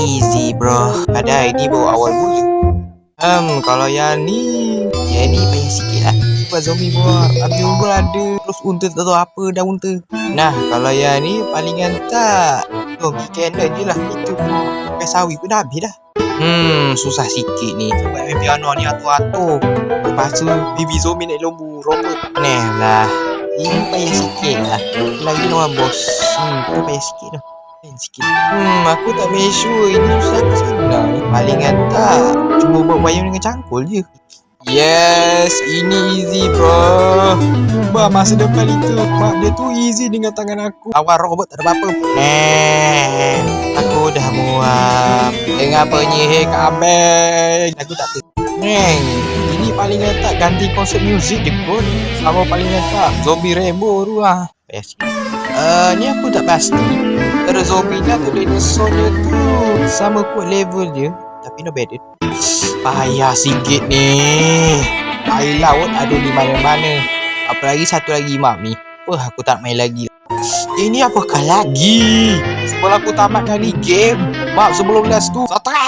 Easy bro. Ada ini baru awal mula. Kalau yang ni payah sikit lah. Buat zombie bro. Habis unggul ada. Terus unta tak tahu apa dah unta. Nah kalau yang ni palingan tak zombie cannon je lah. Itu pakai sawi pun dah habis dah. Susah sikit ni. Sebab main piano ni atur-atur. Lepas tu baby zombie naik lombu robot. Nah lah. Ini payah sikit lah. Lagi lawan bos. Itu payah sikit dah. Aku tak make sure ini susah ke senang. Palingan tak cuma buat wayang dengan cangkul je. Yes, ini easy bro. Bah masa depan itu mak dia tu easy dengan tangan aku. Lawan robot tak ada apa-apa. Aku dah muak dengan penyihir kabel. Aku tak tahu. Ini paling tak ganti konsep muzik je kot. Sama paling tak zombie rainbow tu lah. Ni aku tak pasti. Ada zombie nya tu dinosaurnya tu sama kot level je. Tapi no better. Payah sikit ni. Air laut ada di mana-mana. Apalagi satu lagi map ni. Aku tak main lagi. Ini apakah lagi? Sebelum aku tamatkan ni game map sebelum last tu.